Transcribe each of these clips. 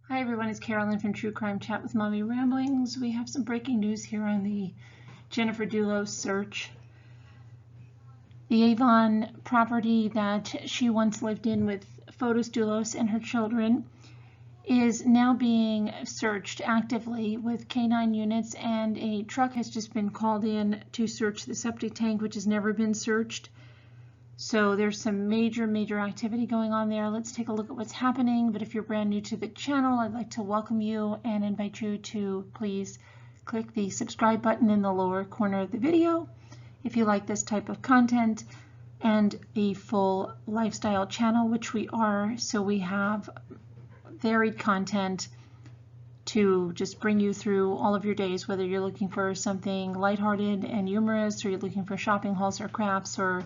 Hi everyone, it's Carolyn from True Crime Chat with Mommy Ramblings. We have some breaking news here on the Jennifer Dulos search. The Avon property that she once lived in with Fotis Dulos and her children is now being searched actively with canine units, and a truck has just been called in to search the septic tank, which has never been searched. So there's some major activity going on there. Let's take a look at what's happening. But if you're brand new to the channel, I'd like to welcome you and invite you to please click the subscribe button in the lower corner of the video if you like this type of content and a full lifestyle channel, which we are. So we have varied content to just bring you through all of your days, whether you're looking for something lighthearted and humorous, or you're looking for shopping hauls or crafts or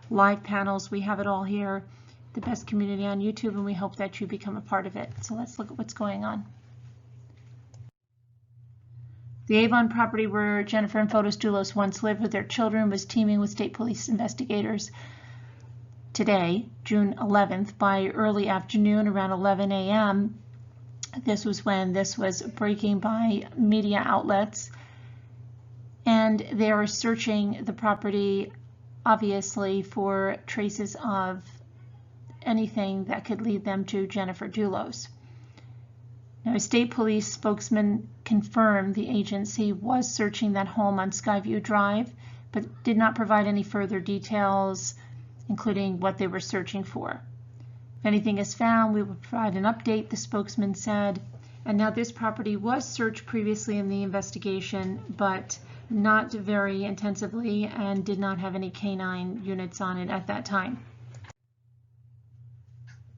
live panels. We have it all here, the best community on YouTube, and we hope that you become a part of it. So let's look at what's going on. The Avon property where Jennifer and Fotis Dulos once lived with their children was teeming with state police investigators. Today, June 11th, by early afternoon around 11 a.m., this was when this was breaking by media outlets, and they are searching the property obviously for traces of anything that could lead them to Jennifer Dulos. Now, a state police spokesman confirmed the agency was searching that home on Skyview Drive, but did not provide any further details, including what they were searching for. If anything is found, we will provide an update, the spokesman said. And now this property was searched previously in the investigation, but not very intensively, and did not have any canine units on it at that time.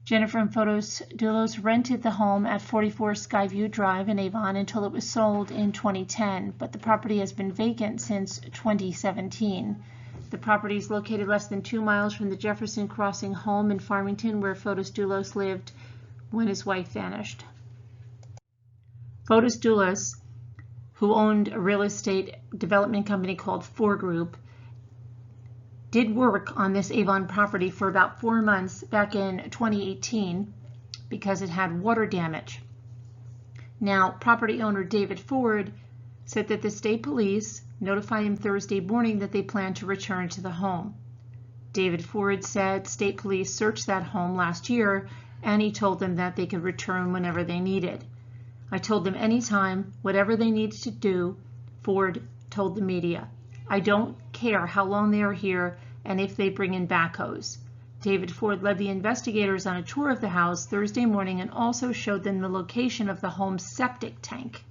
Jennifer and Fotis Dulos rented the home at 44 Skyview Drive in Avon until it was sold in 2010, but the property has been vacant since 2017. The property is located less than 2 miles from the Jefferson Crossing home in Farmington, where Fotis Dulos lived when his wife vanished. Fotis Dulos, who owned a real estate development company called Farber, did work on this Avon property for about 4 months back in 2018 because it had water damage. Now, property owner David Ford said that the state police notified him Thursday morning that they plan to return to the home. David Ford said state police searched that home last year, and he told them that they could return whenever they needed. I told them anytime, whatever they needed to do, Ford told the media. I don't care how long they are here and if they bring in backhoes. David Ford led the investigators on a tour of the house Thursday morning and also showed them the location of the home's septic tank.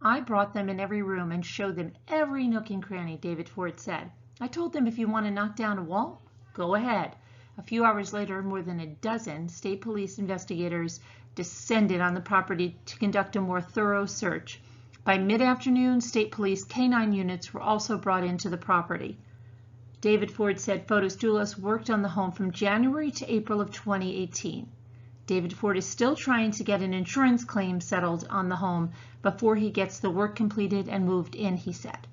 I brought them in every room and showed them every nook and cranny, David Ford said. I told them if you want to knock down a wall, go ahead. A few hours later, more than a dozen state police investigators descended on the property to conduct a more thorough search. By mid-afternoon, state police canine units were also brought into the property. David Ford said Fotis Dulos worked on the home from January to April of 2018. David Ford is still trying to get an insurance claim settled on the home before he gets the work completed and moved in, he said.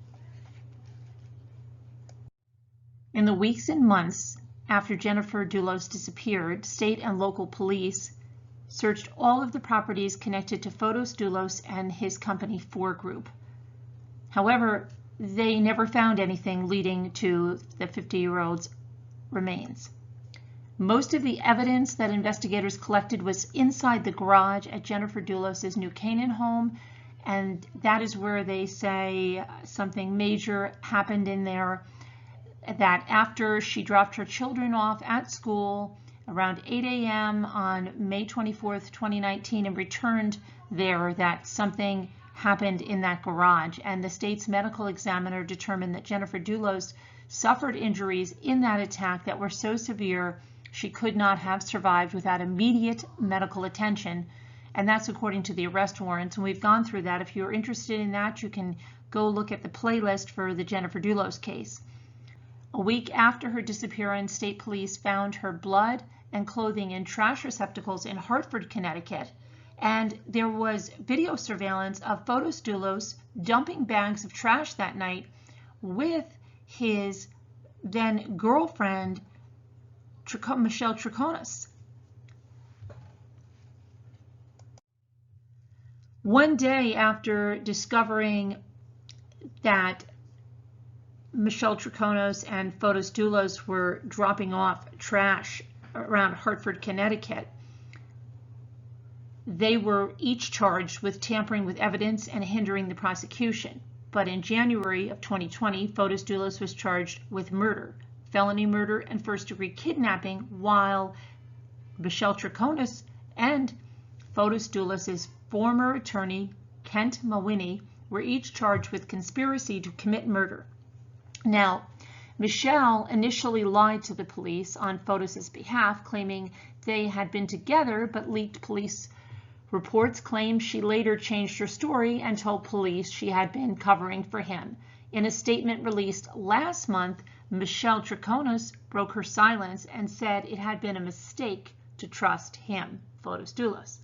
In the weeks and months after Jennifer Dulos disappeared, state and local police searched all of the properties connected to Fotis Dulos and his company Farber. However, they never found anything leading to the 50-year-old's remains. Most of the evidence that investigators collected was inside the garage at Jennifer Dulos' New Canaan home, and that is where they say something major happened in there, that after she dropped her children off at school around 8 a.m. on May 24th, 2019, and returned there, that something happened in that garage. And the state's medical examiner determined that Jennifer Dulos suffered injuries in that attack that were so severe she could not have survived without immediate medical attention. And that's according to the arrest warrants. And we've gone through that. If you're interested in that, you can go look at the playlist for the Jennifer Dulos case. A week after her disappearance, state police found her blood and clothing in trash receptacles in Hartford, Connecticut. And there was video surveillance of Fotis Dulos dumping bags of trash that night with his then girlfriend, Michelle Troconis. One day after discovering that Michelle Troconis and Fotis Dulos were dropping off trash around Hartford, Connecticut, they were each charged with tampering with evidence and hindering the prosecution. But in January of 2020, Fotis Dulos was charged with murder, felony murder, and first-degree kidnapping, while Michelle Troconis and Fotis Dulos' former attorney, Kent Mawhinney, were each charged with conspiracy to commit murder. Now, Michelle initially lied to the police on Fotis' behalf, claiming they had been together, but leaked police reports claim she later changed her story and told police she had been covering for him. In a statement released last month, Michelle Troconis broke her silence and said it had been a mistake to trust him, Fotis Dulos.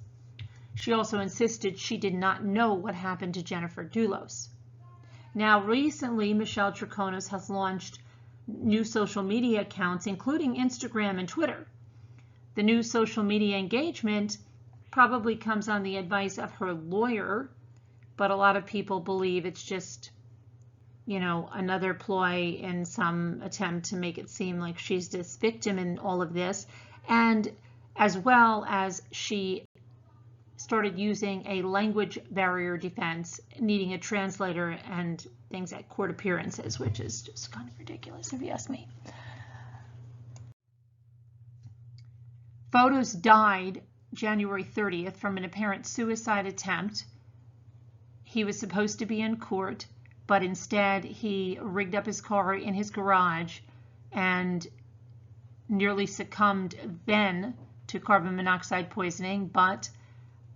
She also insisted she did not know what happened to Jennifer Dulos. Now, recently, Michelle Troconis has launched new social media accounts, including Instagram and Twitter. The new social media engagement probably comes on the advice of her lawyer, but a lot of people believe it's just, another ploy in some attempt to make it seem like she's this victim in all of this. And as well as she started using a language barrier defense, needing a translator and things at court appearances, which is just kind of ridiculous if you ask me. Fotis died January 30th from an apparent suicide attempt. He was supposed to be in court, but instead he rigged up his car in his garage and nearly succumbed then to carbon monoxide poisoning, but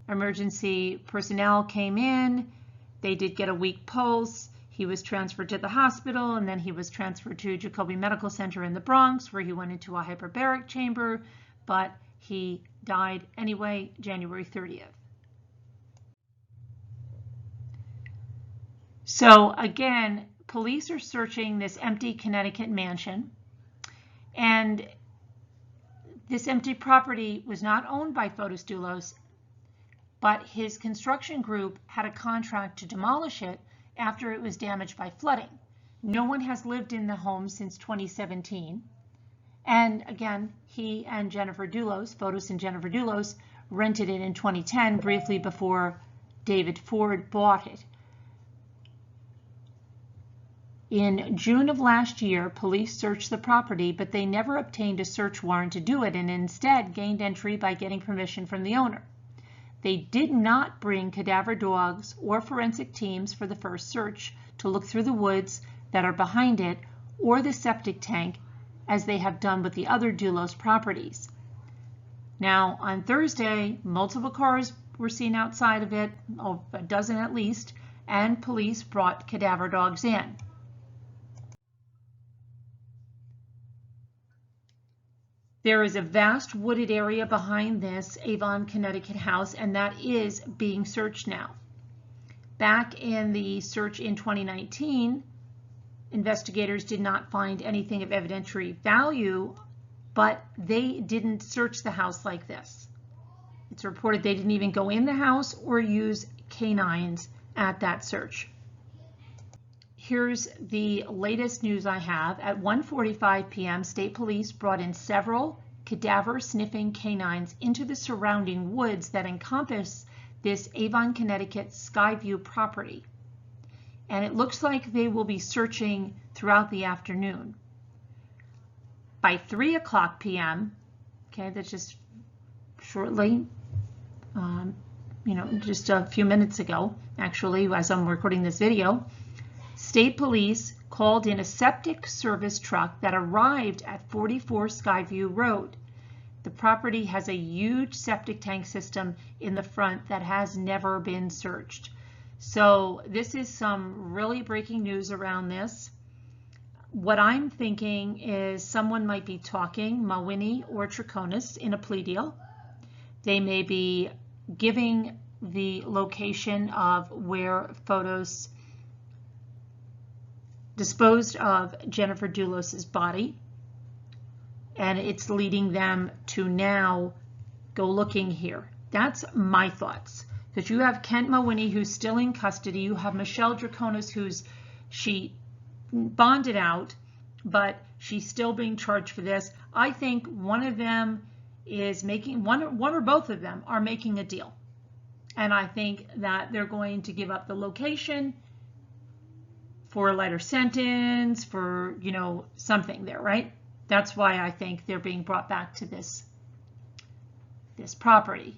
emergency personnel came in. They did get a weak pulse. He was transferred to the hospital, and then he was transferred to Jacobi Medical Center in the Bronx, where he went into a hyperbaric chamber, but he died anyway, January 30th. So again, police are searching this empty Connecticut mansion, and this empty property was not owned by Fotis Dulos, but his construction group had a contract to demolish it after it was damaged by flooding. No one has lived in the home since 2017. And again, he and Jennifer Dulos, Fotis and Jennifer Dulos, rented it in 2010, briefly before David Ford bought it. In June of last year, police searched the property, but they never obtained a search warrant to do it and instead gained entry by getting permission from the owner. They did not bring cadaver dogs or forensic teams for the first search to look through the woods that are behind it or the septic tank, as they have done with the other Dulos properties. Now, on Thursday, multiple cars were seen outside of it, a dozen at least, and police brought cadaver dogs in. There is a vast wooded area behind this Avon, Connecticut house, and that is being searched now. Back in the search in 2019, investigators did not find anything of evidentiary value, but they didn't search the house like this. It's reported they didn't even go in the house or use canines at that search. Here's the latest news I have. At 1:45 p.m., state police brought in several cadaver-sniffing canines into the surrounding woods that encompass this Avon, Connecticut Skyview property. And it looks like they will be searching throughout the afternoon. By 3:00 p.m., okay, that's just shortly, just a few minutes ago, actually, as I'm recording this video, state police called in a septic service truck that arrived at 44 Skyview Road. The property has a huge septic tank system in the front that has never been searched. So this is some really breaking news around this. What I'm thinking is someone might be talking, Mawhinney or Troconis, in a plea deal. They may be giving the location of where Fotis disposed of Jennifer Dulos's body, and it's leading them to now go looking here. That's my thoughts. Because you have Kent Mawhinney, who's still in custody. You have Michelle Draconis, she bonded out, but she's still being charged for this. I think one of them is making, one or both of them are making a deal. And I think that they're going to give up the location for a lighter sentence, for, you know, something there, right? That's why I think they're being brought back to this property.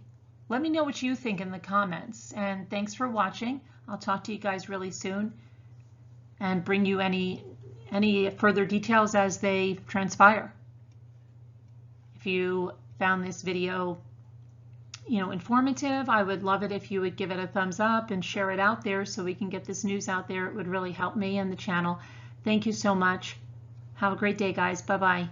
Let me know what you think in the comments, and thanks for watching. I'll talk to you guys really soon and bring you any further details as they transpire. If you found this video, you know, informative, I would love it if you would give it a thumbs up and share it out there so we can get this news out there. It would really help me and the channel. Thank you so much. Have a great day, guys. Bye-bye.